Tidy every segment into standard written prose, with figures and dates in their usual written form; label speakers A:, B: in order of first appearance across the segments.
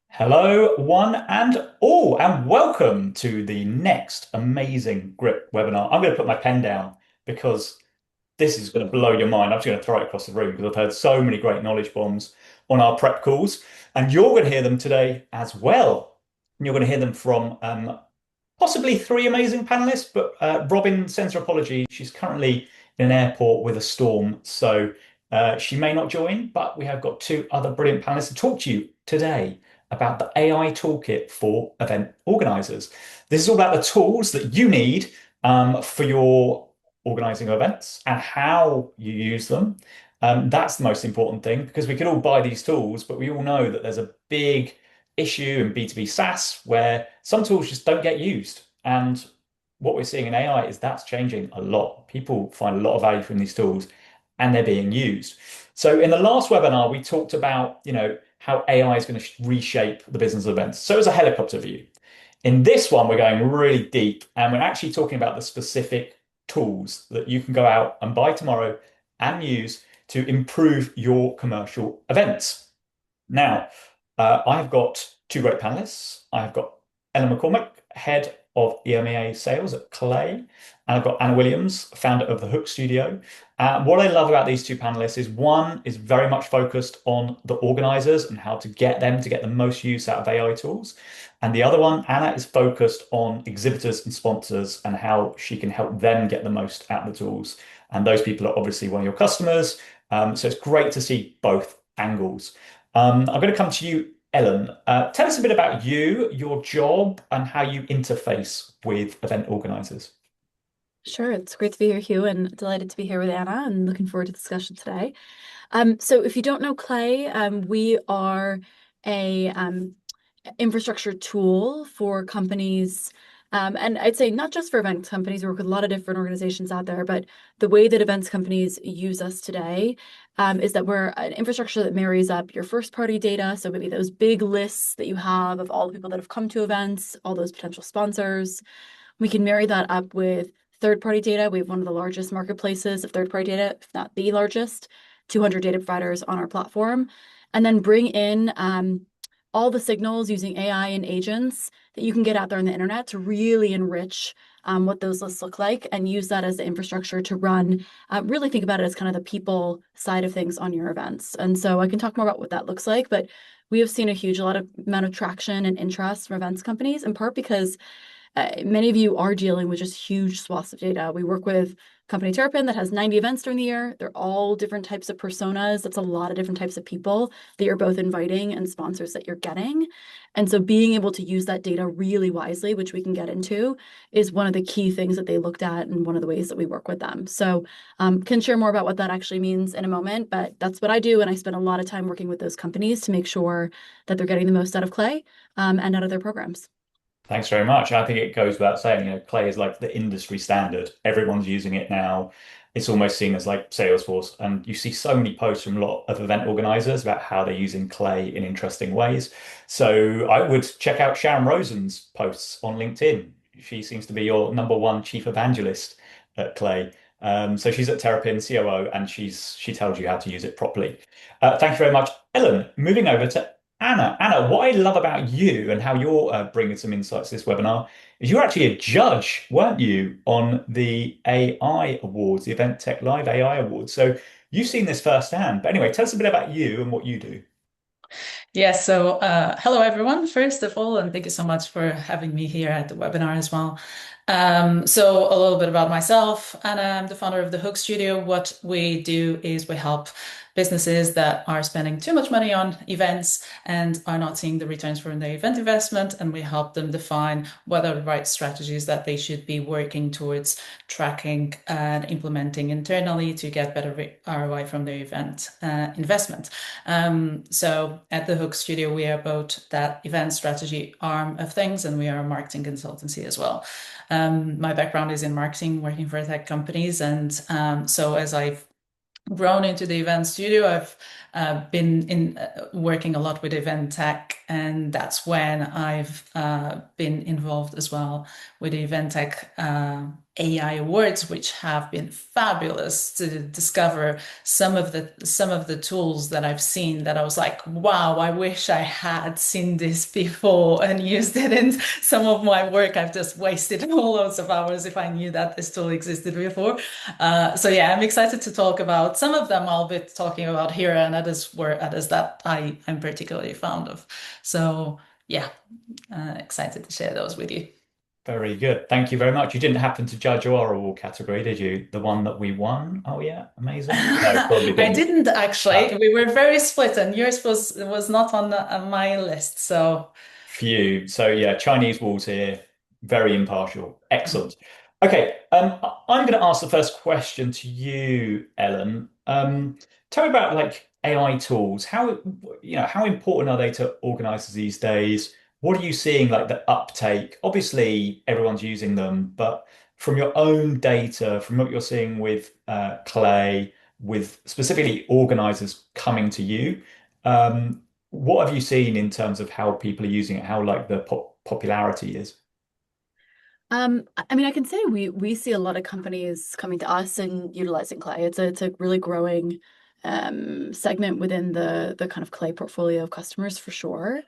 A: Hello, one and all, and welcome to the next amazing Grip webinar. I'm going to put my pen down because this is going to blow your mind. I'm just going to throw it across the room because I've heard so many great knowledge bombs on our prep calls, and you're going to hear them today as well. And you're going to hear them from possibly three amazing panelists, but Robin sends her apology. She's currently in an airport with a storm, so she may not join, but we have got two other brilliant panelists to talk to you today about the AI toolkit for event organizers. This is all about the tools that you need for your organizing events and how you use them. That's the most important thing because we could all buy these tools, but we all know that there's a big issue in B2B SaaS where some tools just don't get used. And what we're seeing in AI is that's changing a lot. People find a lot of value from these tools and they're being used. So in the last webinar, we talked about, how AI is going to reshape the business of events. So as a helicopter view. In this one, we're going really deep and we're actually talking about the specific tools that you can go out and buy tomorrow and use to improve your commercial events. Now, I've got two great panelists. I've got Ellen McCormick, head of EMEA sales at Clay, and I've got Anna Williams, founder of the Hook Studio. What I love about these two panelists is one is very much focused on the organizers and how to get them to get the most use out of AI tools. And the other one, Anna, is focused on exhibitors and sponsors and how she can help them get the most out of the tools. And those people are obviously one of your customers. So it's great to see both angles. I'm going to come to you, Ellen. Tell us a bit about you, your job, and how you interface with event organizers.
B: Sure, it's great to be here, Hugh, and delighted to be here with Anna and looking forward to the discussion today. So if you don't know Clay, we are a infrastructure tool for companies. And I'd say not just for event companies, we work with a lot of different organizations out there, but the way that events companies use us today is that we're an infrastructure that marries up your first party data. So maybe those big lists that you have of all the people that have come to events, all those potential sponsors. We can marry that up with third-party data. We have one of the largest marketplaces of third-party data, if not the largest, 200 data providers on our platform, and then bring in all the signals using AI and agents that you can get out there on the internet to really enrich what those lists look like and use that as the infrastructure to run, really think about it as kind of the people side of things on your events. And so I can talk more about what that looks like, but we have seen a lot of amount of traction and interest from events companies, in part because many of you are dealing with just huge swaths of data. We work with company Terrapin that has 90 events during the year. They're all different types of personas. That's a lot of different types of people that you're both inviting and sponsors that you're getting. And so being able to use that data really wisely, which we can get into, is one of the key things that they looked at and one of the ways that we work with them. So can share more about what that actually means in a moment, but that's what I do. And I spend a lot of time working with those companies to make sure that they're getting the most out of Clay and out of their programs.
A: Thanks very much. I think it goes without saying, Clay is like the industry standard. Everyone's using it now. It's almost seen as like Salesforce. And you see so many posts from a lot of event organizers about how they're using Clay in interesting ways. So I would check out Sharon Rosen's posts on LinkedIn. She seems to be your number one chief evangelist at Clay. So she's at Terrapin COO and she tells you how to use it properly. Thank you very much, Ellen. Moving over to Anna. Anna, what I love about you and how you're bringing some insights to this webinar is you're actually a judge, weren't you, on the AI Awards, the Event Tech Live AI Awards. So you've seen this firsthand. But anyway, tell us a bit about you and what you do.
C: Yes, so hello everyone, first of all, and thank you so much for having me here at the webinar as well. So a little bit about myself, and I'm the founder of the Hook Studio. What we do is we help businesses that are spending too much money on events and are not seeing the returns from their event investment, and we help them define what are the right strategies that they should be working towards tracking and implementing internally to get better ROI from their event investment. So at the Hook Studio, we are both that event strategy arm of things, and we are a marketing consultancy as well. My background is in marketing, working for tech companies. And so as I've grown into the event studio, I've been working a lot with event tech And that's when I've been involved as well with the Event Tech AI Awards, which have been fabulous to discover some of the tools that I've seen that I was like, wow, I wish I had seen this before and used it in some of my work. I've just wasted all loads of hours if I knew that this tool existed before. So yeah, I'm excited to talk about some of them. I'll be talking about here, and others that I'm particularly fond of. So yeah, excited to share those with you.
A: Very good. Thank you very much. You didn't happen to judge our award category, did you? The one that we won? Oh yeah, amazing. No, probably
C: I
A: didn't.
C: didn't
A: Ah,
C: actually. We were very split, and yours was not on my list. So
A: Phew. So yeah, Chinese walls here, very impartial. Excellent. Okay, I'm going to ask the first question to you, Ellen. Tell me about like AI tools. How important are they to organizers these days? What are you seeing like the uptake? Obviously, everyone's using them, but from your own data, from what you're seeing with Clay, with specifically organizers coming to you, what have you seen in terms of how people are using it, how like the popularity is?
B: I mean, I can say we see a lot of companies coming to us and utilizing Clay. It's a really growing segment within the kind of Clay portfolio of customers for sure.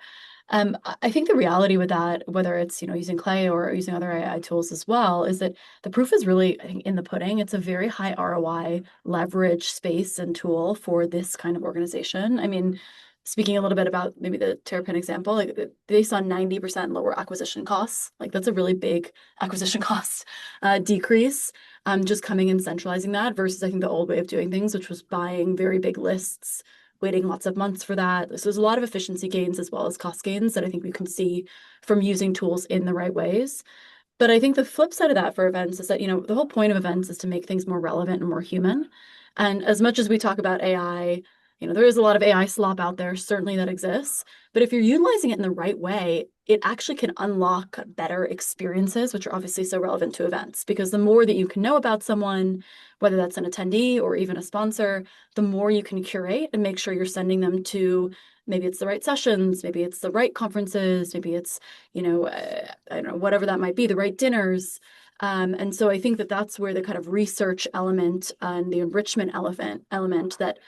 B: I think the reality with that, whether it's using Clay or using other AI tools as well, is that the proof is really, I think, in the pudding. It's a very high ROI leverage space and tool for this kind of organization. I mean, speaking a little bit about maybe the Terrapin example, like they saw 90% lower acquisition costs. Like that's a really big acquisition cost decrease. Just coming and centralizing that versus I think the old way of doing things, which was buying very big lists, waiting lots of months for that. So there's a lot of efficiency gains as well as cost gains that I think we can see from using tools in the right ways. But I think the flip side of that for events is that, the whole point of events is to make things more relevant and more human. And as much as we talk about AI, there is a lot of AI slop out there, certainly that exists. But if you're utilizing it in the right way, it actually can unlock better experiences, which are obviously so relevant to events. Because the more that you can know about someone, whether that's an attendee or even a sponsor, the more you can curate and make sure you're sending them to maybe it's the right sessions, maybe it's the right conferences, maybe it's I don't know, whatever that might be, the right dinners. And so I think that that's where the kind of research element and the enrichment element that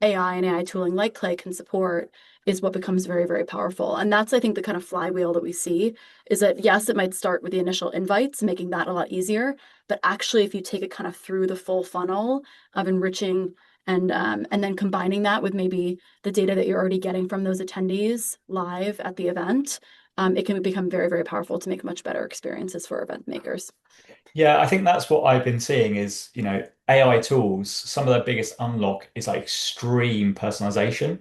B: AI and AI tooling like Clay can support is what becomes very, very powerful. And that's, I think, the kind of flywheel that we see is that, yes, it might start with the initial invites, making that a lot easier. But actually, if you take it kind of through the full funnel of enriching and then combining that with maybe the data that you're already getting from those attendees live at the event, it can become very, very powerful to make much better experiences for event makers.
A: Yeah, I think that's what I've been seeing is, AI tools, some of their biggest unlock is like extreme personalization.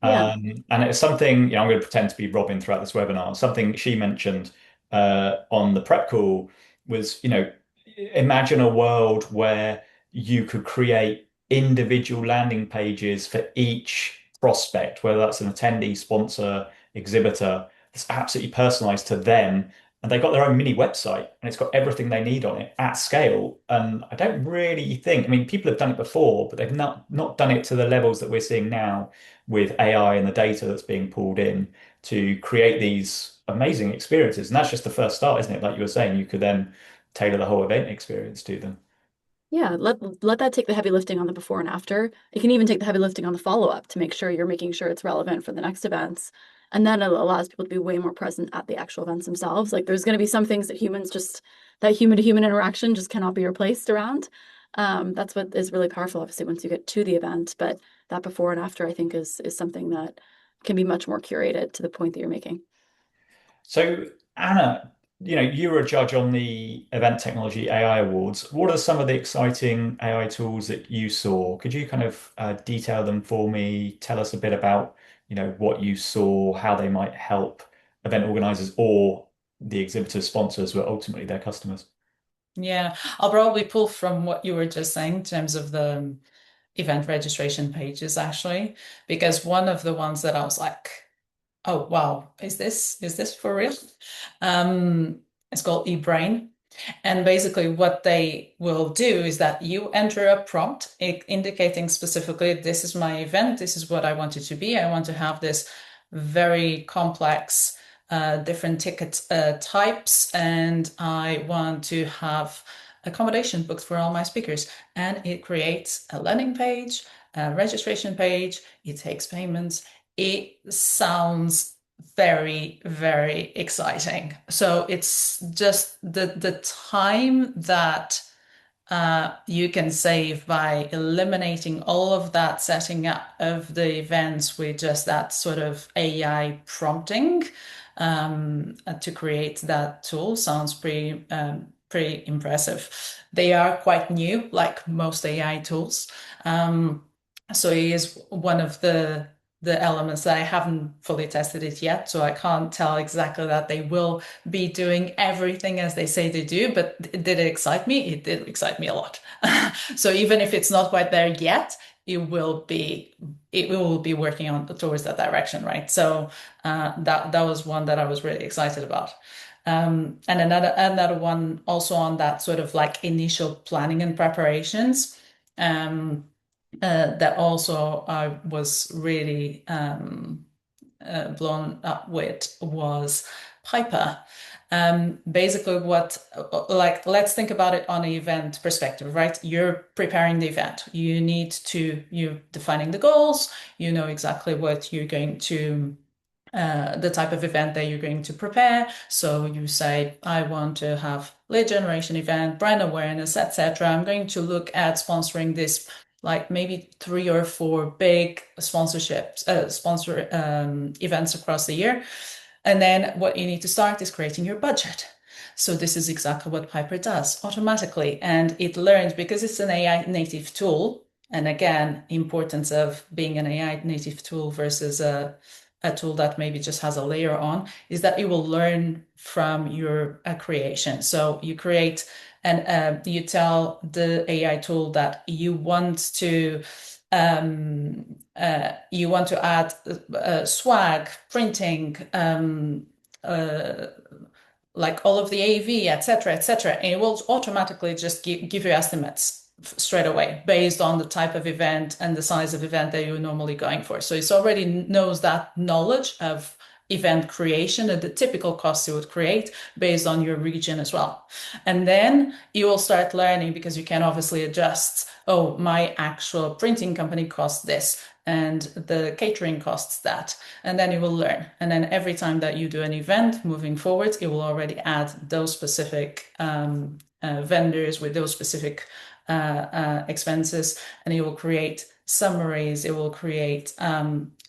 B: Yeah.
A: And it's something, I'm going to pretend to be Robin throughout this webinar. Something she mentioned on the prep call was, imagine a world where you could create individual landing pages for each prospect, whether that's an attendee, sponsor, exhibitor, that's absolutely personalized to them. And they've got their own mini website and it's got everything they need on it at scale. And I don't really think, I mean, people have done it before, but they've not done it to the levels that we're seeing now with AI and the data that's being pulled in to create these amazing experiences. And that's just the first start, isn't it? Like you were saying, you could then tailor the whole event experience to them.
B: Yeah, let that take the heavy lifting on the before and after. It can even take the heavy lifting on the follow-up to make sure you're making sure it's relevant for the next events. And then it allows people to be way more present at the actual events themselves. Like there's going to be some things that that human to human interaction just cannot be replaced around. That's what is really powerful, obviously, once you get to the event. But that before and after, I think, is something that can be much more curated to the point that you're making.
A: So, Anna, you were a judge on the Event Technology AI Awards. What are some of the exciting AI tools that you saw? Could you kind of detail them for me? Tell us a bit about, what you saw, how they might help event organizers or the exhibitor sponsors who are ultimately their customers.
C: yeah, I'll probably pull from what you were just saying in terms of the event registration pages, actually, because one of the ones that I was like, oh wow, is this for real? It's called eBrain. And basically, what they will do is that you enter a prompt indicating specifically, this is my event, this is what I want it to be. I want to have this very complex different ticket types, and I want to have accommodation booked for all my speakers. And it creates a landing page, a registration page, it takes payments. It sounds very, very exciting. So it's just the time that you can save by eliminating all of that setting up of the events with just that sort of AI prompting to create that tool sounds pretty impressive. They are quite new, like most AI tools. So it is one of the elements that I haven't fully tested it yet, so I can't tell exactly that they will be doing everything as they say they do, but did it excite me? It did excite me a lot. So even if it's not quite there yet, it will be working on towards that direction, right? So that was one that I was really excited about. And another one also on that sort of like initial planning and preparations. That also I was really blown up with was Piper. Basically, like, let's think about it on an event perspective, right? You're preparing the event. You're defining the goals. You know exactly what you're going to the type of event that you're going to prepare. So you say, I want to have lead generation event, brand awareness, etc. I'm going to look at sponsoring this, like maybe 3 or 4 big sponsor events across the year. And then what you need to start is creating your budget. So this is exactly what Piper does automatically. And it learns because it's an AI native tool. And again, importance of being an AI native tool versus a tool that maybe just has a layer on is that it will learn from your creation. So you create and you tell the AI tool that you want to add swag, printing, like all of the AV, etc., etc., and it will automatically just give you estimates straight away based on the type of event and the size of event that you're normally going for. So it already knows that knowledge of event creation and the typical costs you would create based on your region as well. And then you will start learning because you can obviously adjust, oh, my actual printing company costs this and the catering costs that. And then you will learn. And then every time that you do an event moving forward, it will already add those specific vendors with those specific expenses, and it will create summaries, it will create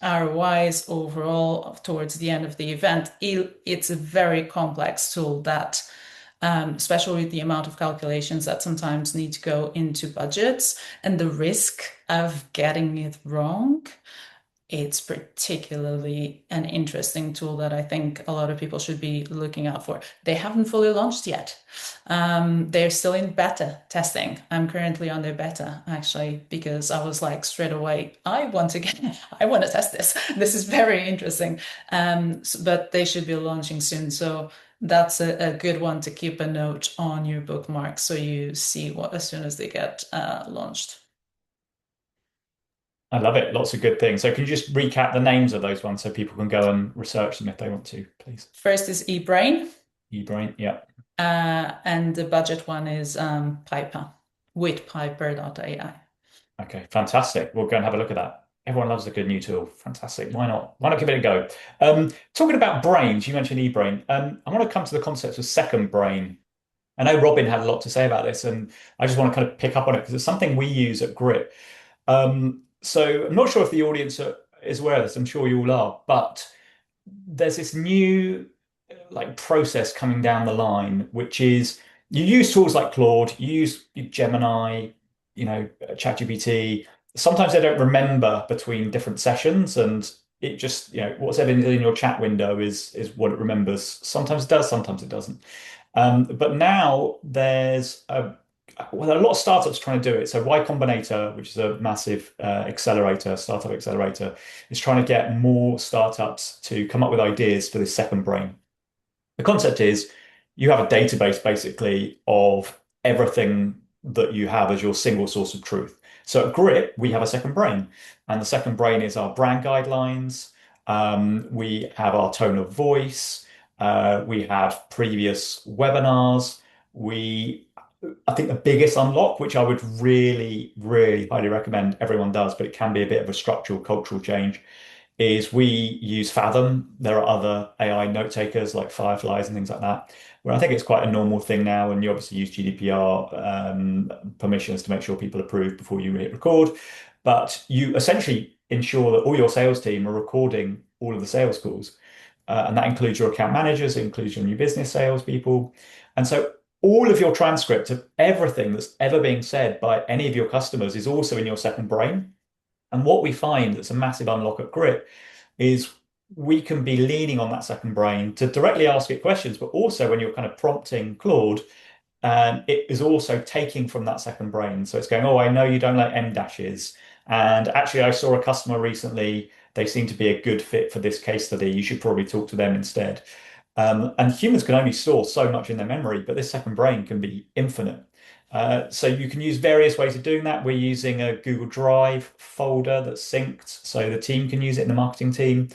C: ROIs overall towards the end of the event. It's a very complex tool that, especially with the amount of calculations that sometimes need to go into budgets and the risk of getting it wrong, it's particularly an interesting tool that I think a lot of people should be looking out for. They haven't fully launched yet. They're still in beta testing. I'm currently on their beta actually, because I was like straight away, I want to test this. This is very interesting. But they should be launching soon. So that's a good one to keep a note on your bookmark so you see what as soon as they get launched.
A: I love it. Lots of good things. So can you just recap the names of those ones so people can go and research them if they want to, please?
C: First is eBrain.
A: eBrain, yeah.
C: And the budget one is Piper with piper.ai.
A: Okay, fantastic. We'll go and have a look at that. Everyone loves a good new tool. Fantastic. Why not? Why not give it a go? Talking about brains, you mentioned eBrain. I want to come to the concept of second brain. I know Robin had a lot to say about this, and I just want to kind of pick up on it because it's something we use at Grit. So I'm not sure if the audience is aware of this. I'm sure you all are, but there's this new like process coming down the line, which is you use tools like Claude, you use Gemini, ChatGPT. Sometimes they don't remember between different sessions, and it just, what's ever in your chat window is what it remembers. Sometimes it does, sometimes it doesn't. But now there's a lot of startups trying to do it. So Y Combinator, which is a massive startup accelerator, is trying to get more startups to come up with ideas for this second brain. The concept is you have a database basically of everything that you have as your single source of truth. So at Grit, we have a second brain, and the second brain is our brand guidelines, We have our tone of voice. We have previous webinars. We, I think the biggest unlock, which I would really, really highly recommend everyone does, but it can be a bit of a structural, cultural change, is we use Fathom. There are other AI note takers like Fireflies and things like that, where I think it's quite a normal thing now. And you obviously use GDPR permissions to make sure people approve before you hit record. But you essentially ensure that all your sales team are recording all of the sales calls. And that includes your account managers, it includes your new business salespeople. And so all of your transcript of everything that's ever being said by any of your customers is also in your second brain. And what we find that's a massive unlock at Grit is we can be leaning on that second brain to directly ask it questions, but also when you're kind of prompting Claude, it is also taking from that second brain. So it's going, oh, I know you don't like M dashes. And actually, I saw a customer recently. They seem to be a good fit for this case study. You should probably talk to them instead. And humans can only store so much in their memory, but this second brain can be infinite. So you can use various ways of doing that. We're using a Google Drive folder that's synced, so the team can use it in the marketing team.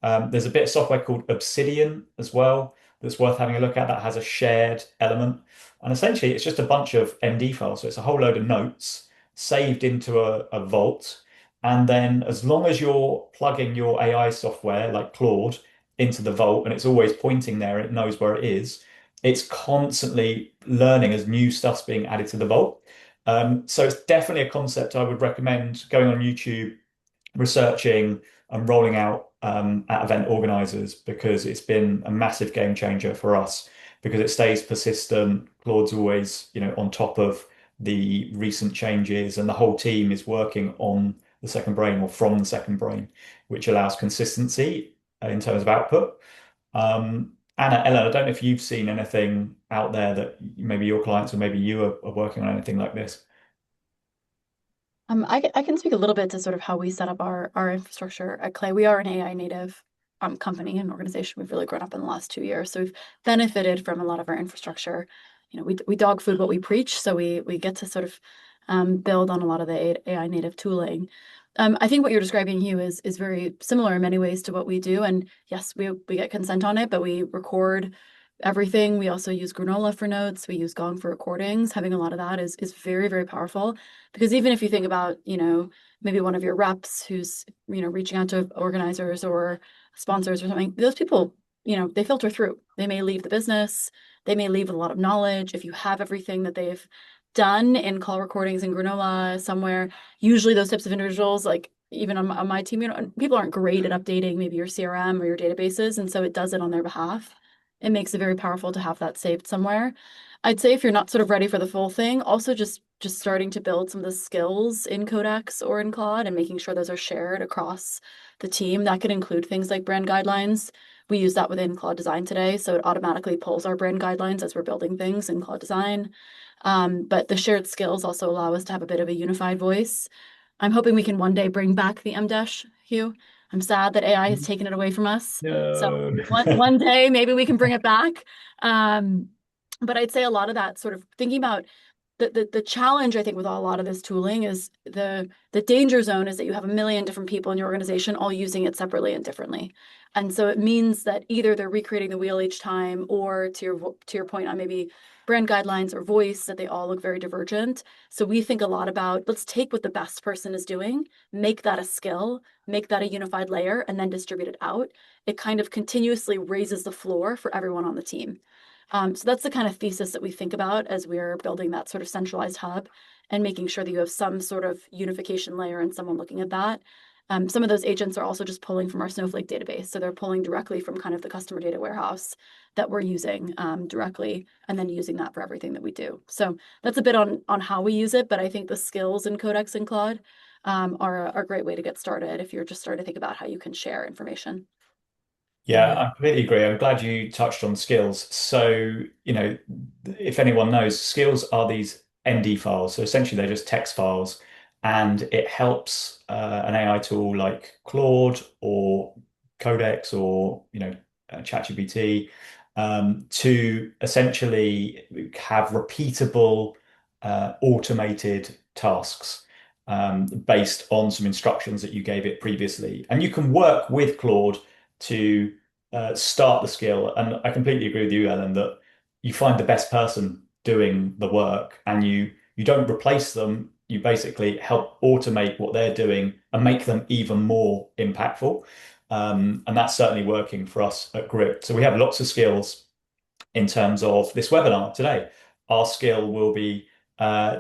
A: There's a bit of software called Obsidian as well that's worth having a look at that has a shared element. And essentially, it's just a bunch of MD files. So it's a whole load of notes saved into a vault. And then, as long as you're plugging your AI software like Claude into the vault and it's always pointing there, it knows where it is, it's constantly learning as new stuff's being added to the vault. So it's definitely a concept I would recommend going on YouTube, researching and rolling out at event organizers because it's been a massive game changer for us because it stays persistent. Claude's always, on top of the recent changes, and the whole team is working on the second brain or from the second brain, which allows consistency in terms of output. Anna, Ellen, I don't know if you've seen anything out there that maybe your clients or maybe you are working on anything like this.
B: I can speak a little bit to sort of how we set up our infrastructure at Clay. We are an AI native company and organization. We've really grown up in the last 2 years, so we've benefited from a lot of our infrastructure. We dog food what we preach, so we get to sort of build on a lot of the AI native tooling. I think what you're describing, Hugh, is very similar in many ways to what we do. And yes, we get consent on it, but we record everything. We also use Granola for notes. We use Gong for recordings. Having a lot of that is very, very powerful because even if you think about, maybe one of your reps who's, reaching out to organizers or sponsors or something, those people, they filter through. They may leave the business. They may leave with a lot of knowledge. If you have everything that they've done in call recordings in Granola somewhere, usually those types of individuals, like even on my team, people aren't great at updating maybe your CRM or your databases, and so it does it on their behalf. It makes it very powerful to have that saved somewhere. I'd say if you're not sort of ready for the full thing, also just starting to build some of the skills in Codex or in Claude and making sure those are shared across the team. That could include things like brand guidelines. We use that within Claude Design today, so it automatically pulls our brand guidelines as we're building things in Claude Design. But the shared skills also allow us to have a bit of a unified voice. I'm hoping we can one day bring back the M dash, Hugh. I'm sad that AI has taken it away from us. So
A: No.
B: one day maybe we can bring it back. Um, but I'd say a lot of that sort of thinking about the challenge I think with a lot of this tooling is the danger zone is that you have a million different people in your organization all using it separately and differently. And so it means that either they're recreating the wheel each time, or to your point on maybe brand guidelines or voice, that they all look very divergent. So we think a lot about, let's take what the best person is doing, make that a skill, make that a unified layer, and then distribute it out. It kind of continuously raises the floor for everyone on the team. So that's the kind of thesis that we think about as we're building that sort of centralized hub and making sure that you have some sort of unification layer and someone looking at that. Some of those agents are also just pulling from our Snowflake database. So they're pulling directly from kind of the customer data warehouse that we're using directly, and then using that for everything that we do. So that's a bit on how we use it, but I think the skills in Codex and Claude are a great way to get started if you're just starting to think about how you can share information.
A: Yeah, I completely agree. I'm glad you touched on skills. So, if anyone knows, skills are these MD files. So essentially they're just text files, and it helps an AI tool like Claude or Codex or, ChatGPT to essentially have repeatable automated tasks. based on some instructions that you gave it previously. And you can work with Claude to start the skill. And I completely agree with you, Ellen, that you find the best person doing the work and you don't replace them. You basically help automate what they're doing and make them even more impactful. And that's certainly working for us at Grip. So we have lots of skills in terms of this webinar today. Our skill will be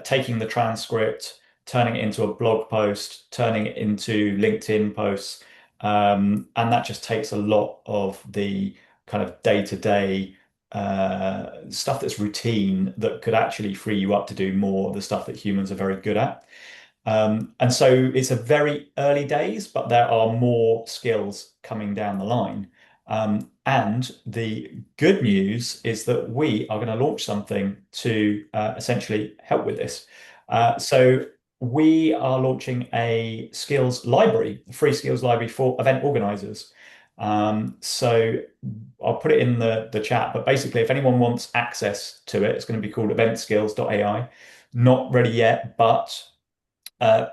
A: taking the transcript, turning it into a blog post, turning it into LinkedIn posts. And that just takes a lot of the kind of day-to-day stuff that's routine that could actually free you up to do more of the stuff that humans are very good at. And so it's a very early days, but there are more skills coming down the line. And the good news is that we are going to launch something to essentially help with this. So we are launching a skills library, a free skills library for event organizers. So I'll put it in the chat, but basically, if anyone wants access to it, it's going to be called eventskills.ai. Not ready yet, but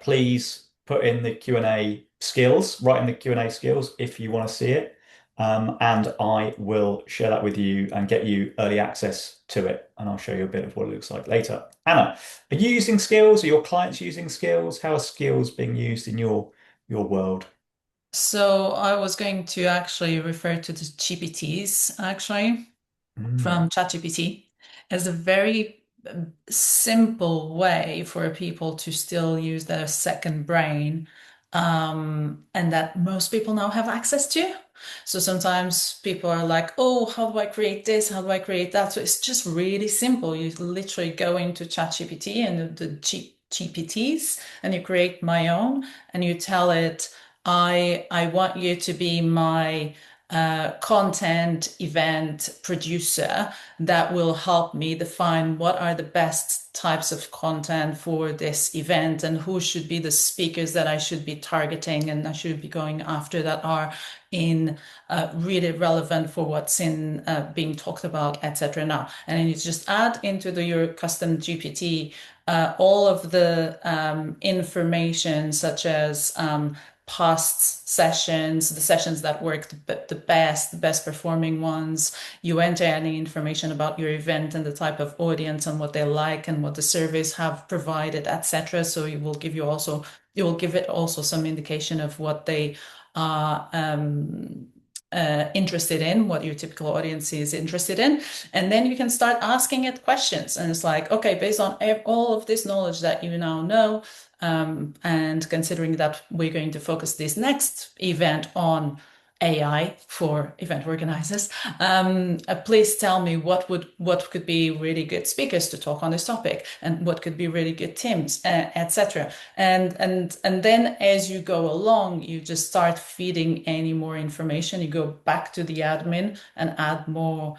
A: please put in the Q&A skills, write in the Q&A skills if you want to see it. And I will share that with you and get you early access to it. And I'll show you a bit of what it looks like later. Anna, are you using skills? Are your clients using skills? How are skills being used in your world?
C: So I was going to actually refer to the GPTs actually
A: Mm.
C: from ChatGPT as a very simple way for people to still use their second brain, and that most people now have access to. So sometimes people are like, oh, how do I create this? How do I create that? So it's just really simple. You literally go into ChatGPT and the GPTs and you create my own and you tell it, I want you to be my content event producer that will help me define what are the best types of content for this event and who should be the speakers that I should be targeting and I should be going after that are in really relevant for what's in being talked about, etc. Now, and then you just add into your custom GPT all of the information such as past sessions, the sessions that worked the best performing ones. You enter any information about your event and the type of audience and what they like and what the surveys have provided, etc. So it will give it also some indication of what they are interested in, what your typical audience is interested in. And then you can start asking it questions. And it's like, okay, based on all of this knowledge that you now know, and considering that we're going to focus this next event on AI for event organizers, please tell me what could be really good speakers to talk on this topic, and what could be really good teams, etc. And then as you go along, you just start feeding any more information. You go back to the admin and add more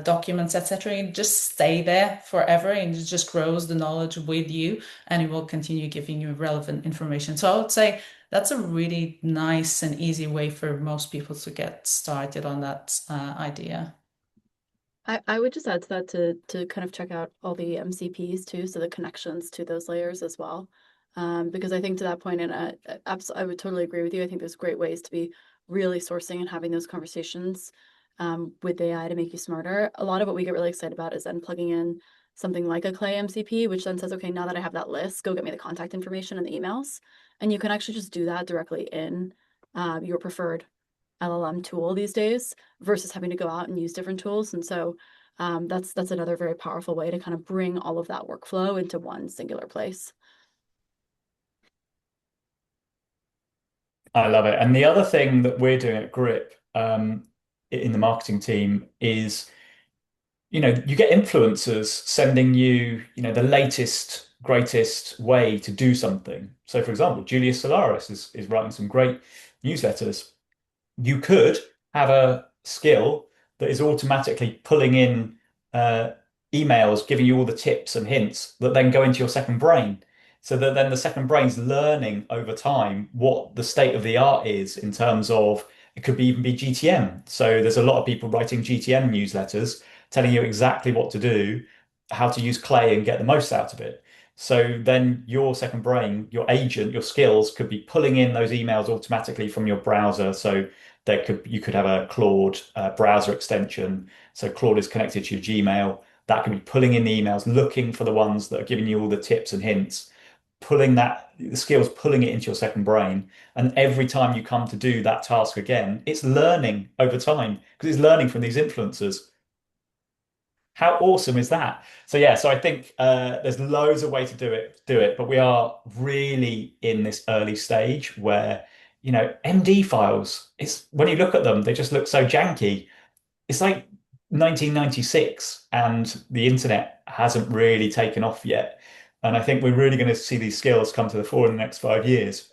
C: documents, etc. You just stay there forever and it just grows the knowledge with you and it will continue giving you relevant information. So I would say that's a really nice and easy way for most people to get started on that idea.
B: I would just add to that to kind of check out all the MCPs too, so the connections to those layers as well. Because I think to that point, and I would totally agree with you. I think there's great ways to be really sourcing and having those conversations with AI to make you smarter. A lot of what we get really excited about is then plugging in something like a Clay MCP, which then says, okay, now that I have that list, go get me the contact information and the emails. And you can actually just do that directly in your preferred LLM tool these days versus having to go out and use different tools. And so that's another very powerful way to kind of bring all of that workflow into one singular place.
A: I love it. And the other thing that we're doing at Grip in the marketing team is, you get influencers sending you the latest, greatest way to do something. So, for example, Julia Solaris is writing some great newsletters. You could have a skill that is automatically pulling in uh, emails, giving you all the tips and hints that then go into your second brain. So that then the second brain's learning over time what the state of the art is in terms of it could even be GTM. So there's a lot of people writing GTM newsletters telling you exactly what to do, how to use Clay and get the most out of it. So then your second brain, your agent, your skills could be pulling in those emails automatically from your browser. So you could have a Claude browser extension. So Claude is connected to your Gmail. That could be pulling in the emails, looking for the ones that are giving you all the tips and hints, pulling the skills, pulling it into your second brain. And every time you come to do that task again, it's learning over time because it's learning from these influencers. How awesome is that? So yeah, so I think there's loads of ways to do it, but we are really in this early stage where, MD files, it's when you look at them, they just look so janky. It's like 1996 and the internet hasn't really taken off yet. And I think we're really going to see these skills come to the fore in the next 5 years,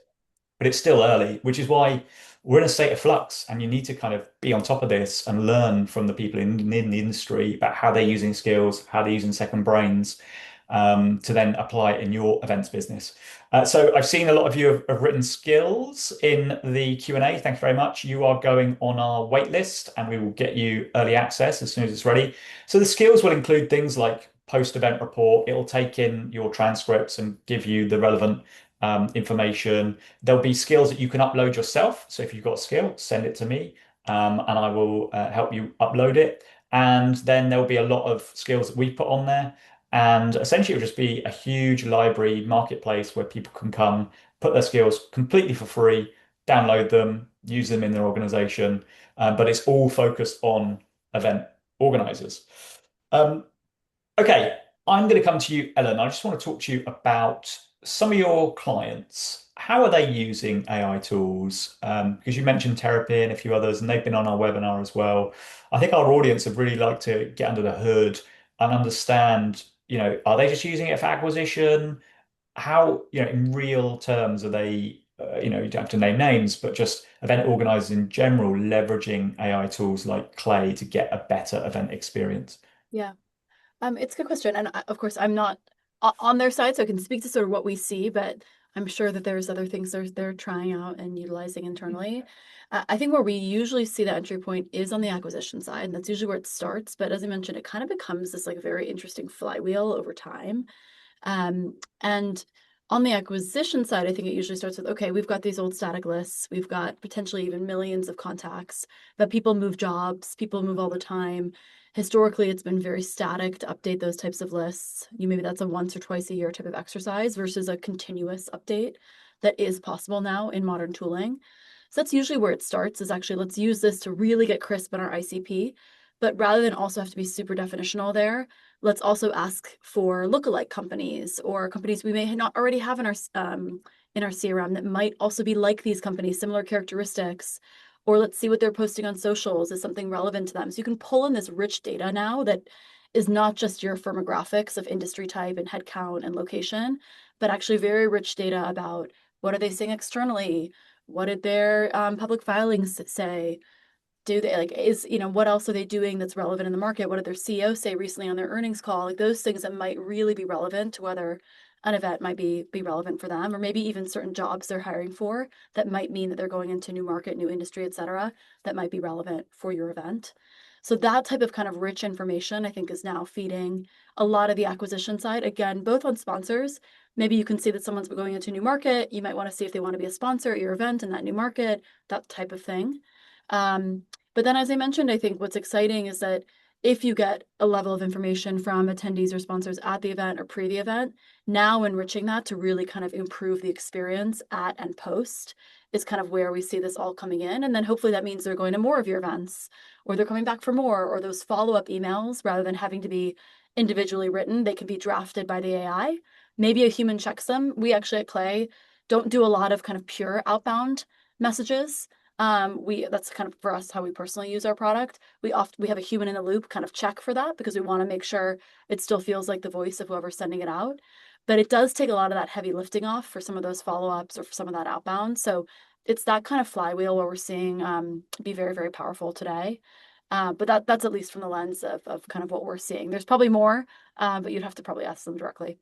A: but it's still early, which is why we're in a state of flux and you need to kind of be on top of this and learn from the people in the industry about how they're using skills, how they're using second brains, to then apply it in your events business. So I've seen a lot of you have written skills in the Q&A. Thank you very much. You are going on our wait list and we will get you early access as soon as it's ready. So the skills will include things like post-event report. It'll take in your transcripts and give you the relevant information. There'll be skills that you can upload yourself. So if you've got a skill, send it to me, and I will help you upload it. And then there'll be a lot of skills that we put on there. And essentially, it'll just be a huge library marketplace where people can come, put their skills completely for free, download them, use them in their organization. But it's all focused on event organizers. Um, Okay, I'm going to come to you, Ellen. I just want to talk to you about some of your clients. How are they using AI tools? Because you mentioned Therapy and a few others, and they've been on our webinar as well. I think our audience would really like to get under the hood and understand, are they just using it for acquisition? How, in real terms, are they, you don't have to name names, but just event organizers in general leveraging AI tools like Clay to get a better event experience?
B: Yeah. It's a good question, and of course, I'm not on their side, so I can speak to sort of what we see, but I'm sure that there's other things they're trying out and utilizing internally. I think where we usually see the entry point is on the acquisition side, and that's usually where it starts. But as I mentioned, it kind of becomes this like very interesting flywheel over time. And on the acquisition side, I think it usually starts with, okay, we've got these old static lists. We've got potentially even millions of contacts, but people move jobs, people move all the time. Historically, it's been very static to update those types of lists. Maybe that's a once or twice a year type of exercise versus a continuous update that is possible now in modern tooling. So that's usually where it starts, is actually let's use this to really get crisp on our ICP. But rather than also have to be super definitional there, let's also ask for lookalike companies or companies we may not already have in our CRM that might also be like these companies, similar characteristics. Or let's see what they're posting on socials. Is something relevant to them? So you can pull in this rich data now that is not just your firmographics of industry type and headcount and location, but actually very rich data about what are they saying externally? What did their public filings say? Do they like is what else are they doing that's relevant in the market? What did their CEO say recently on their earnings call? Like those things that might really be relevant to whether an event might be relevant for them, or maybe even certain jobs they're hiring for that might mean that they're going into new market, new industry, etc., that might be relevant for your event. So that type of kind of rich information, I think, is now feeding a lot of the acquisition side. Again, both on sponsors. Maybe you can see that someone's going into a new market. You might want to see if they want to be a sponsor at your event in that new market, that type of thing. But then, as I mentioned, I think what's exciting is that if you get a level of information from attendees or sponsors at the event or pre the event, now enriching that to really kind of improve the experience at and post is kind of where we see this all coming in. And then hopefully that means they're going to more of your events or they're coming back for more, or those follow-up emails, rather than having to be individually written, they can be drafted by the AI. Maybe a human checks them. We actually at Clay don't do a lot of kind of pure outbound messages. That's kind of for us how we personally use our product. We have a human in the loop kind of check for that because we want to make sure it still feels like the voice of whoever's sending it out. But it does take a lot of that heavy lifting off for some of those follow-ups or for some of that outbound. So it's that kind of flywheel where we're seeing be very, very powerful today. But that's at least from the lens of kind of what we're seeing. There's probably more, but you'd have to probably ask them directly.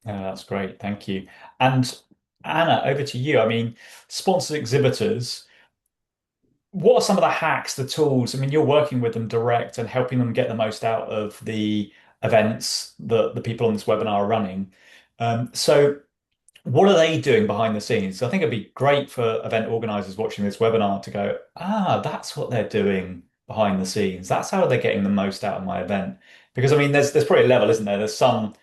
A: Yeah, that's great. Thank you. And Anna, over to you. I mean, sponsored exhibitors, what are some of the hacks, the tools? I mean, you're working with them direct and helping them get the most out of the events that the people on this webinar are running. So what are they doing behind the scenes? I think it'd be great for event organizers watching this webinar to go, that's what they're doing behind the scenes. That's how they're getting the most out of my event. Because I mean, there's probably a level, isn't there? There's some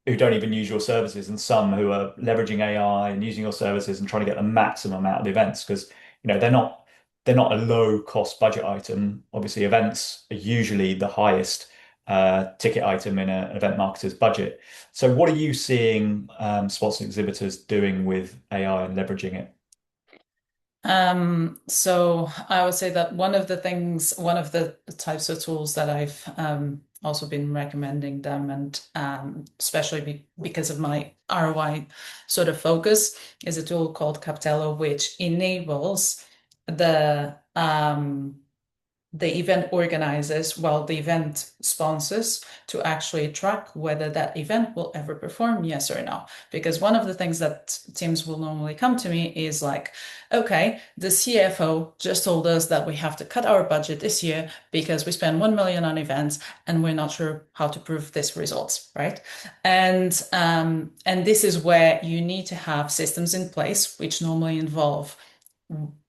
A: who don't even use your services and some who are leveraging AI and using your services and trying to get the maximum out of the events because they're not a low cost budget item. Obviously, events are usually the highest ticket item in an event marketer's budget. So what are you seeing sponsored exhibitors doing with AI and leveraging it?
C: So I would say that one of the types of tools that I've also been recommending them, and especially because of my ROI sort of focus, is a tool called Captello, which enables the event organizers, well, the event sponsors, to actually track whether that event will ever perform, yes or no. Because one of the things that teams will normally come to me is like, okay, the CFO just told us that we have to cut our budget this year because we spend 1 million on events and we're not sure how to prove this results, right? And this is where you need to have systems in place, which normally involve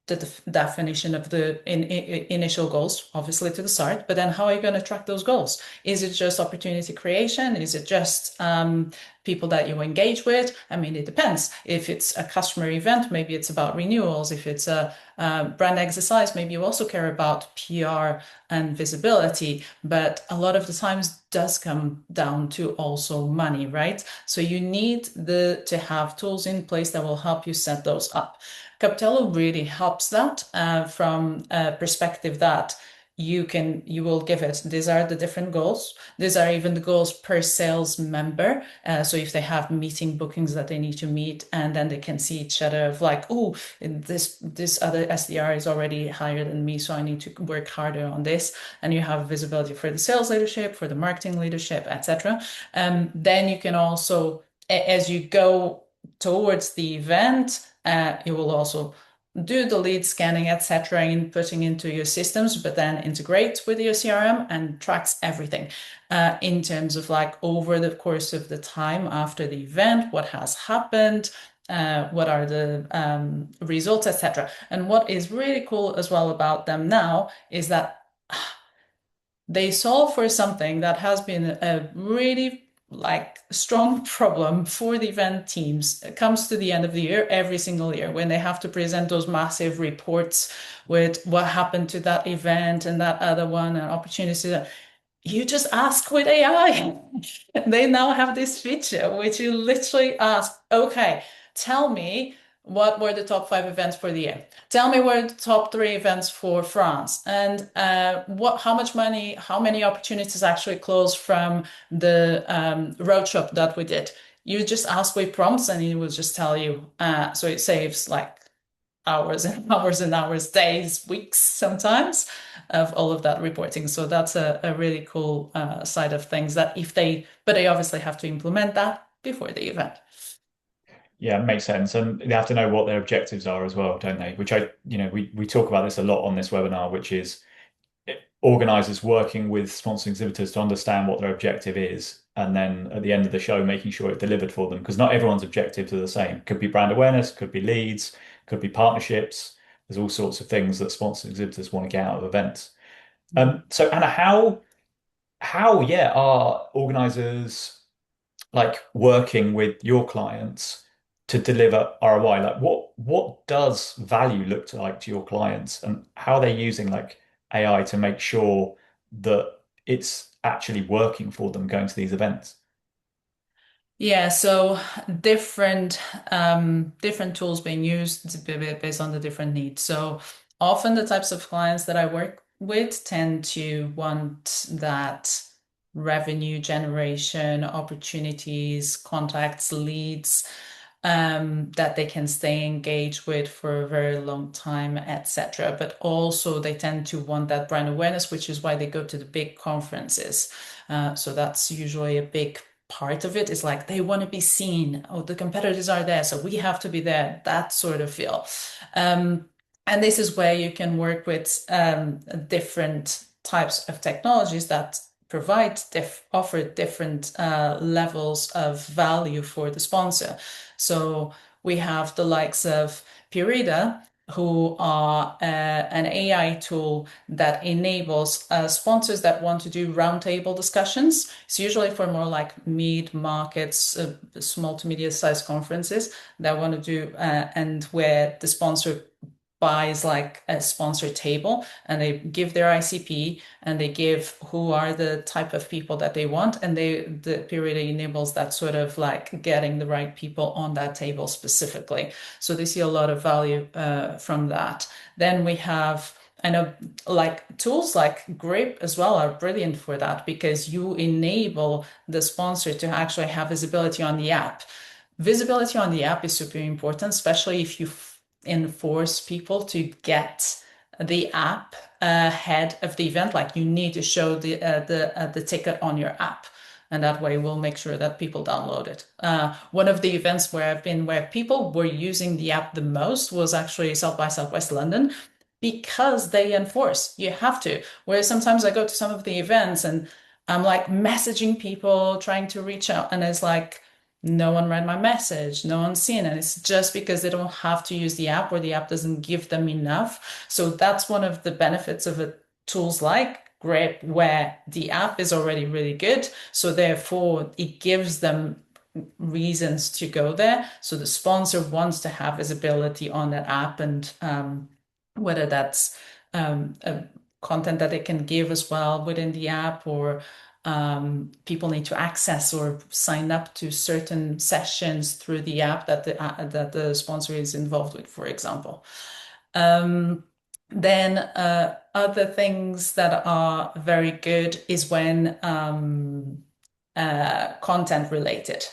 C: the definition of the initial goals, obviously to the start, but then how are you going to track those goals? Is it just opportunity creation? Is it just people that you engage with? I mean, it depends. If it's a customer event, maybe it's about renewals. If it's a brand exercise, maybe you also care about PR and visibility, but a lot of the times does come down to also money, right? So you need to have tools in place that will help you set those up. Captello really helps that from a perspective that you will give it. These are the different goals. These are even the goals per sales member. So if they have meeting bookings that they need to meet, and then they can see each other of like, oh, this other SDR is already higher than me, so I need to work harder on this. And you have visibility for the sales leadership, for the marketing leadership, etc. Then you can also, as you go towards the event, you will also do the lead scanning, etc., inputting into your systems, but then integrate with your CRM and tracks everything in terms of like over the course of the time after the event, what has happened, what are the results, etc. And what is really cool as well about them now is that they solve for something that has been a really like strong problem for the event teams. It comes to the end of the year every single year when they have to present those massive reports with what happened to that event and that other one and opportunities. You just ask with AI. They now have this feature which you literally ask, okay, tell me what were the top 5 events for the year. Tell me what are the top 3 events for France, and how much money, how many opportunities actually closed from the roadshow that we did. You just ask with prompts, and it will just tell you. So it saves like hours and hours and hours, days, weeks sometimes of all of that reporting. So that's a really cool side of things but they obviously have to implement that before the event.
A: Yeah, it makes sense. And they have to know what their objectives are as well, don't they? Which we talk about this a lot on this webinar, which is organizers working with sponsored exhibitors to understand what their objective is. And then at the end of the show, making sure it's delivered for them. Because not everyone's objectives are the same. Could be brand awareness, could be leads, could be partnerships. There's all sorts of things that sponsored exhibitors want to get out of events. So Anna, how are organizers like working with your clients to deliver ROI? Like what does value look like to your clients and how are they using like AI to make sure that it's actually working for them going to these events?
C: Yeah, so different tools being used based on the different needs. So often the types of clients that I work with tend to want that revenue generation, opportunities, contacts, leads, that they can stay engaged with for a very long time, etc. But also they tend to want that brand awareness, which is why they go to the big conferences. So that's usually a big part of it is like they want to be seen. Oh, the competitors are there, so we have to be there. That sort of feel. And this is where you can work with different types of technologies that offer different levels of value for the sponsor. So we have the likes of Purida, who are an AI tool that enables sponsors that want to do roundtable discussions. It's usually for more like mid-markets, small to medium-sized conferences that want to do, and where the sponsor buys like a sponsor table and they give their ICP and they give who are the type of people that they want, and the period enables that sort of like getting the right people on that table specifically. So they see a lot of value from that. Then we have, I know, like tools like Grip as well are brilliant for that, because you enable the sponsor to actually have visibility on the app. Visibility on the app is super important, especially if you enforce people to get the app ahead of the event. Like you need to show the ticket on your app, and that way we'll make sure that people download it. One of the events where I've been where people were using the app the most was actually South by Southwest London, because they enforce you have to. Whereas sometimes I go to some of the events and I'm like messaging people, trying to reach out, and it's like no one read my message, no one's seen it. It's just because they don't have to use the app, or the app doesn't give them enough. So that's one of the benefits of tools like Grip, where the app is already really good. So therefore, it gives them reasons to go there. So the sponsor wants to have visibility on that app, and whether that's content that they can give as well within the app, or people need to access or sign up to certain sessions through the app that the sponsor is involved with, for example. Then other things that are very good is when content related.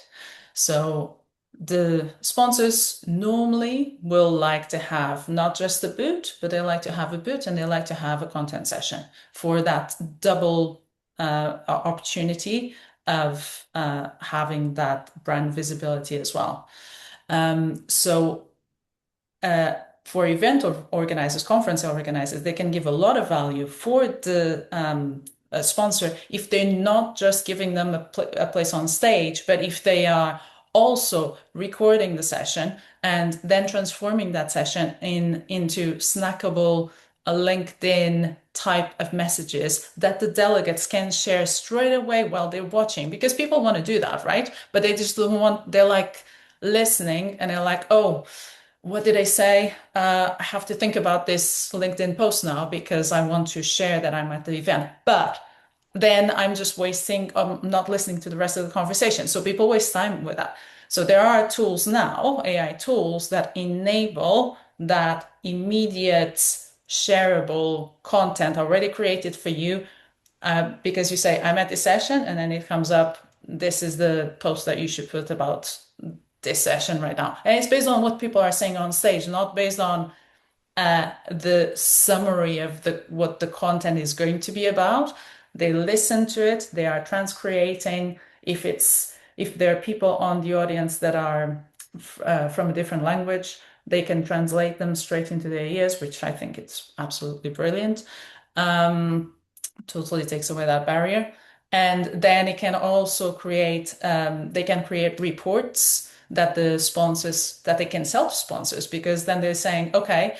C: So the sponsors normally will like to have not just a boot, but they like to have a boot and they like to have a content session for that double opportunity of having that brand visibility as well. So for event organizers, conference organizers, they can give a lot of value for the sponsor if they're not just giving them a place on stage, but if they are also recording the session and then transforming that session into snackable LinkedIn type of messages that the delegates can share straight away while they're watching, because people want to do that, right? But they just don't want, they're like listening and they're like, oh, what did I say? I have to think about this LinkedIn post now because I want to share that I'm at the event. But then I'm just wasting, not listening to the rest of the conversation. So people waste time with that. So there are tools now, AI tools, that enable that immediate shareable content already created for you, because you say, I'm at this session, and then it comes up, this is the post that you should put about this session right now. And it's based on what people are saying on stage, not based on the summary of what the content is going to be about. They listen to it, they are transcreating. If there are people on the audience that are from a different language, they can translate them straight into their ears, which I think it's absolutely brilliant. Totally takes away that barrier. And then it can also create, they can create reports that they can self-sponsors, because then they're saying, okay,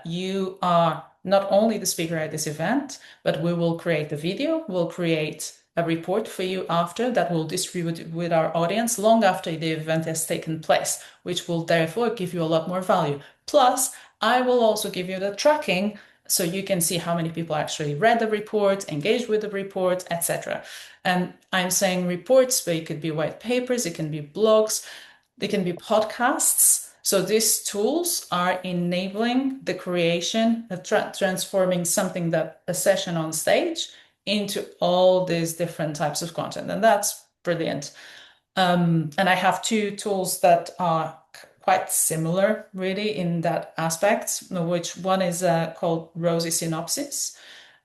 C: you are not only the speaker at this event, but we will create the video, we'll create a report for you after that will distribute with our audience long after the event has taken place, which will therefore give you a lot more value. Plus, I will also give you the tracking so you can see how many people actually read the report, engaged with the report, etc. And I'm saying reports, but it could be white papers, it can be blogs, they can be podcasts. So these tools are enabling the creation of transforming something that a session on stage into all these different types of content. And that's brilliant. And I have two tools that are quite similar, really, in that aspect, which one is called Rosy Synopsis,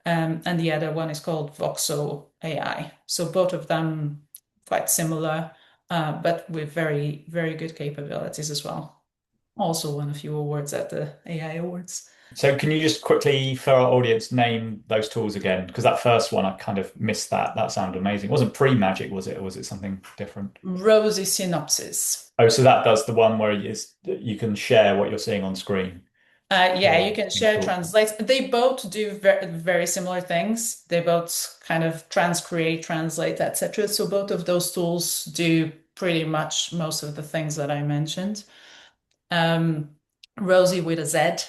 C: and the other one is called Voxo AI. So both of them quite similar, but with very, very good capabilities as well. Also won a few awards at the AI Awards.
A: So can you just quickly, for our audience, name those tools again? Because that first one, I kind of missed that. That sounded amazing. It wasn't pre-magic, was it? Or was it something different?
C: Rosy synopsis.
A: Oh, so that does the one where you can share what you're seeing on screen
C: Yeah, you can
A: in
C: share
A: talk.
C: translates. They both do very similar things. They both kind of transcreate, translate, etc. So both of those tools do pretty much most of the things that I mentioned. Um, Rosie with a Z,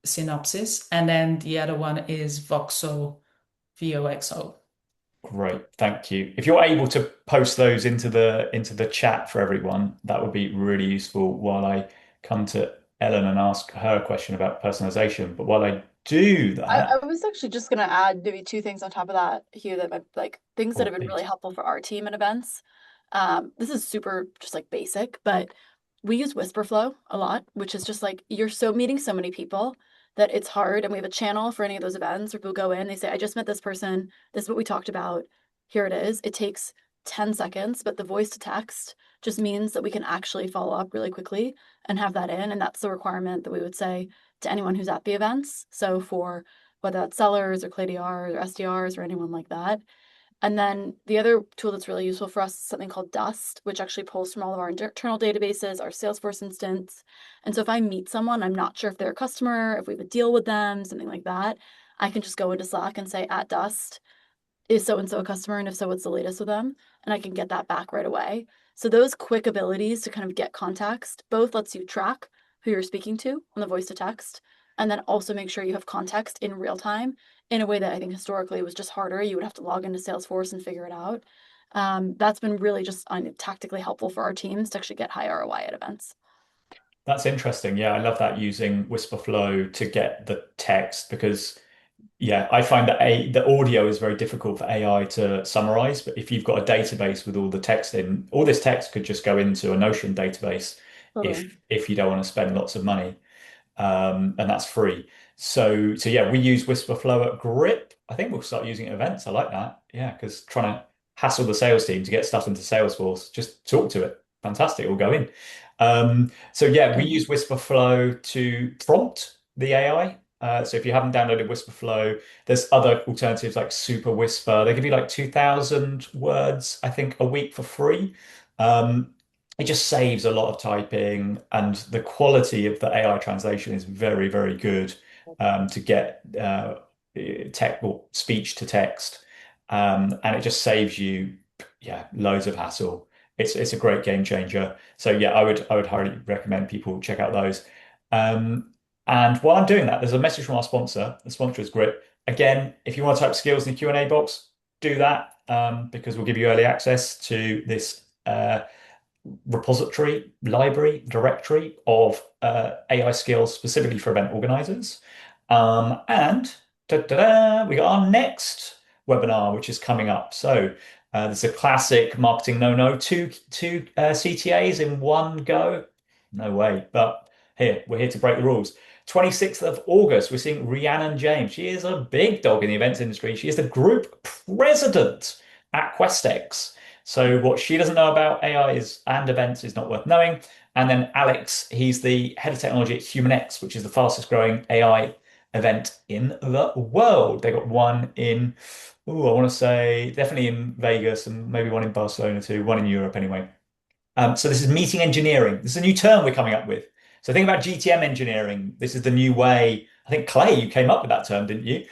C: synopsis, and then the other one is Voxo, VOXO.
A: Great, thank you. If you're able to post those into the chat for everyone, that would be really useful while I come to Ellen and ask her a question about personalization. But while I do that,
B: I was actually just gonna add maybe two things on top of that here that might like things that
A: oh,
B: have been really
A: please.
B: helpful for our team and events. This is super just like basic, but we use Whisper Flow a lot, which is just like you're so meeting so many people that it's hard. And we have a channel for any of those events where people go in, they say, I just met this person, this is what we talked about. Here it is. It takes 10 seconds, but the voice to text just means that we can actually follow up really quickly and have that in. And that's the requirement that we would say to anyone who's at the events. So for whether that's sellers or ClayDRs or SDRs or anyone like that. And then the other tool that's really useful for us is something called Dust, which actually pulls from all of our internal databases, our Salesforce instance. And so if I meet someone, I'm not sure if they're a customer, if we have a deal with them, something like that, I can just go into Slack and say at Dust, is so and so a customer? And if so, what's the latest with them? And I can get that back right away. So those quick abilities to kind of get context both lets you track who you're speaking to on the voice to text, and then also make sure you have context in real time in a way that I think historically was just harder. You would have to log into Salesforce and figure it out. That's been really just tactically helpful for our teams to actually get high ROI at events.
A: That's interesting. Yeah, I love that using Whisper Flow to get the text because yeah, I find that the audio is very difficult for AI to summarize. But if you've got a database with all the text in, all this text could just go into a Notion database
B: Totally.
A: if you don't want to spend lots of money, and that's free. So yeah, we use Whisperflow at Grip. I think we'll start using it at events. I like that. Yeah, because trying to hassle the sales team to get stuff into Salesforce, just talk to it. Fantastic, we'll go in. So yeah, we use Whisperflow to prompt the AI. So if you haven't downloaded Whisperflow, there's other alternatives like Super Whisper. They give you like 2,000 words, I think, a week for free. Um, it just saves a lot of typing, and the quality of the AI translation is very, very good to get tech or speech to text, and it just saves you, yeah, loads of hassle. It's a great game changer. So yeah, I would highly recommend people check out those. And while I'm doing that, there's a message from our sponsor. The sponsor is Grip. Again, if you want to type skills in the Q&A box, do that because we'll give you early access to this repository, library, directory of AI skills specifically for event organizers. And we got our next webinar, which is coming up. So there's a classic marketing no-no, two CTAs in one go. No way. But here, we're here to break the rules. 26th of August, we're seeing Rhiannon James. She is a big dog in the events industry. She is the group president at Questex. So what she doesn't know about AI is and events is not worth knowing. And then Alex, he's the head of technology at HumanX, which is the fastest growing AI event in the world. They got one in, oh, I want to say definitely in Vegas and maybe one in Barcelona too, one in Europe anyway. So this is meeting engineering. This is a new term we're coming up with. So think about GTM engineering. This is the new way. I think Clay, you came up with that term, didn't you?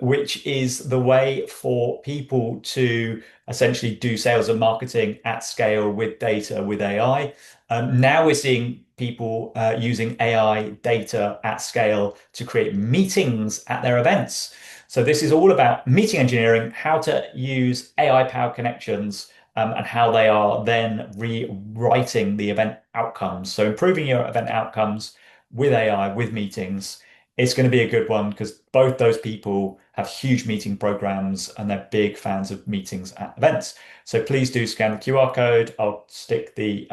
A: Which is the way for people to essentially do sales and marketing at scale with data, with AI. Now we're seeing people using AI data at scale to create meetings at their events. So this is all about meeting engineering, how to use AI-powered connections and how they are then rewriting the event outcomes. So improving your event outcomes with AI, with meetings, it's going to be a good one because both those people have huge meeting programs and they're big fans of meetings at events. So please do scan the QR code. I'll stick the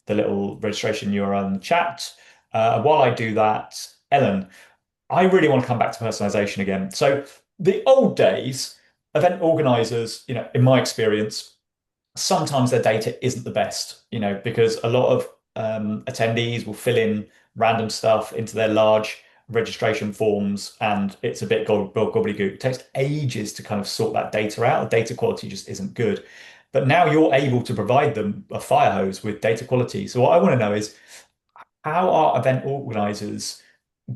A: little registration URL in the chat. While I do that, Ellen, I really want to come back to personalization again. So the old days, event organizers, in my experience, sometimes their data isn't the best, because a lot of attendees will fill in random stuff into their large registration forms, and it's a bit gobbledygook. It takes ages to kind of sort that data out. The data quality just isn't good. But now you're able to provide them a fire hose with data quality. So what I want to know is, how are event organizers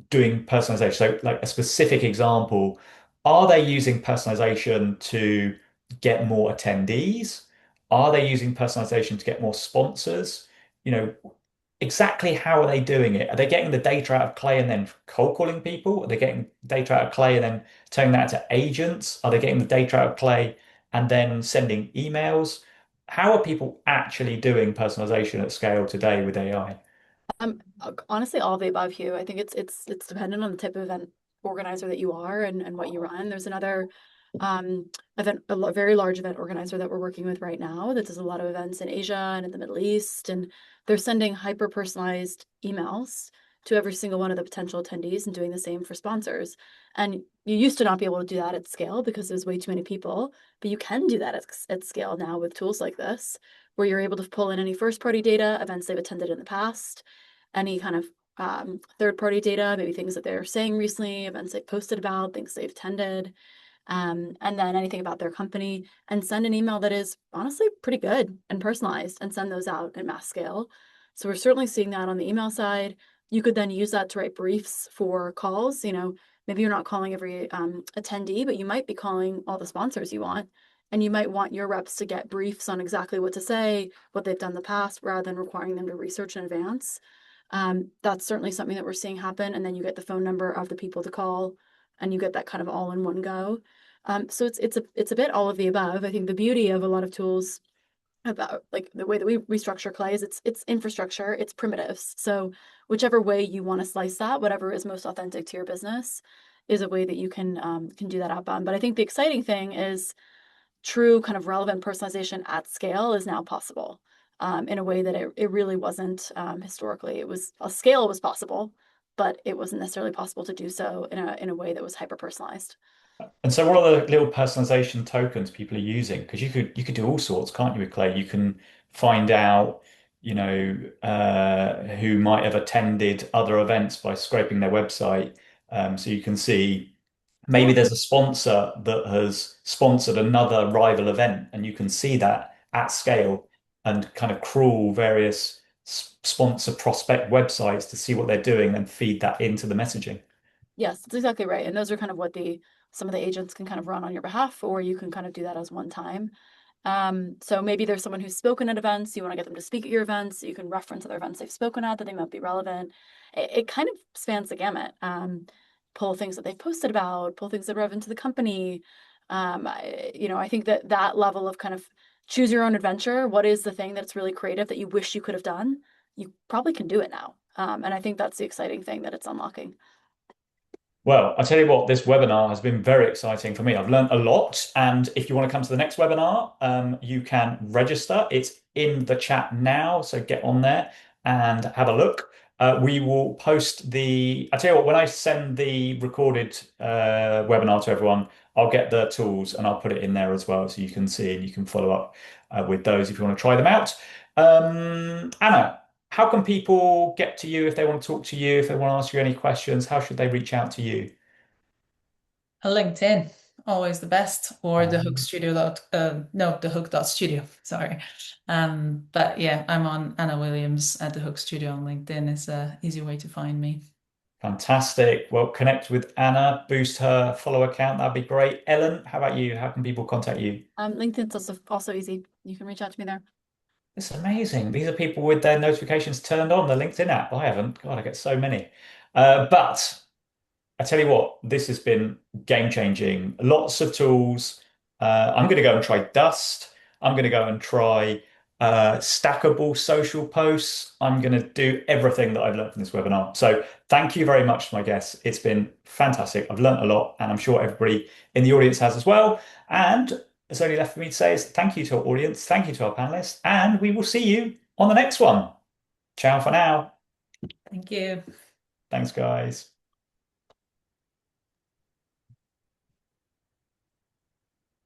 A: doing personalization? So, like a specific example, are they using personalization to get more attendees? Are they using personalization to get more sponsors? You know, exactly how are they doing it? Are they getting the data out of Clay and then cold calling people? Are they getting data out of Clay and then turning that to agents? Are they getting the data out of Clay and then sending emails? How are people actually doing personalization at scale today with AI?
B: Honestly, all of the above, Hugh. I think it's dependent on the type of event organizer that you are and what you run. There's another very large event organizer that we're working with right now that does a lot of events in Asia and in the Middle East, and they're sending hyper personalized emails to every single one of the potential attendees and doing the same for sponsors. And you used to not be able to do that at scale because there's way too many people, but you can do that at scale now with tools like this, where you're able to pull in any first party data, events they've attended in the past, any kind of third party data, maybe things that they're saying recently, events they've posted about, things they've attended, and then anything about their company, and send an email that is honestly pretty good and personalized and send those out at mass scale. So we're certainly seeing that on the email side. You could then use that to write briefs for calls. Maybe you're not calling every attendee, but you might be calling all the sponsors you want. And you might want your reps to get briefs on exactly what to say, what they've done in the past, rather than requiring them to research in advance. That's certainly something that we're seeing happen. And then you get the phone number of the people to call, and you get that kind of all in one go. So it's a bit all of the above. I think the beauty of a lot of tools about like the way that we restructure Clay is it's infrastructure, it's primitives. So whichever way you want to slice that, whatever is most authentic to your business, is a way that you can do that outbound. But I think the exciting thing is true kind of relevant personalization at scale is now possible in a way that it really wasn't historically. It was a scale was possible, but it wasn't necessarily possible to do so in a way that was hyper personalized.
A: And so, what are the little personalization tokens people are using? Because you could do all sorts, can't you, with Clay? You can find out, who might have attended other events by scraping their website. So you can see maybe
B: Yeah.
A: there's a sponsor that has sponsored another rival event, and you can see that at scale and kind of crawl various sponsor prospect websites to see what they're doing and feed that into the messaging.
B: Yes, that's exactly right. And those are kind of what the some of the agents can kind of run on your behalf, or you can kind of do that as one time. So maybe there's someone who's spoken at events, you want to get them to speak at your events, you can reference other events they've spoken at that they might be relevant. It kind of spans the gamut. Pull things that they've posted about, pull things that are relevant to the company. I think that that level of kind of choose your own adventure. What is the thing that's really creative that you wish you could have done? You probably can do it now. And I think that's the exciting thing that it's unlocking.
A: Well, I tell you what, this webinar has been very exciting for me. I've learned a lot. And if you want to come to the next webinar, you can register. It's in the chat now. So get on there and have a look. We will post I tell you what, when I send the recorded webinar to everyone, I'll get the tools and I'll put it in there as well. So you can see and you can follow up with those if you want to try them out. Anna, how can people get to you if they want to talk to you, if they want to ask you any questions? How should they reach out to you?
C: LinkedIn, always the best, or the hook
A: Um,
C: studio dot no, the hook dot studio, sorry. But yeah, I'm on Anna Williams at the Hook Studio on LinkedIn. It's a easy way to find me.
A: Fantastic. Well, connect with Anna, boost her follow account. That'd be great. Ellen, how about you? How can people contact you?
B: LinkedIn's also easy. You can reach out to me there.
A: It's amazing. These are people with their notifications turned on, the LinkedIn app. I haven't. God, I get so many. But I tell you what, this has been game changing. Lots of tools. I'm going to go and try Dust. I'm going to go and try stackable social posts. I'm going to do everything that I've learned from this webinar. So thank you very much to my guests. It's been fantastic. I've learned a lot, and I'm sure everybody in the audience has as well. And it's only left for me to say is thank you to our audience, thank you to our panelists, and we will see you on the next one. Ciao for now.
C: Thank you.
A: Thanks, guys.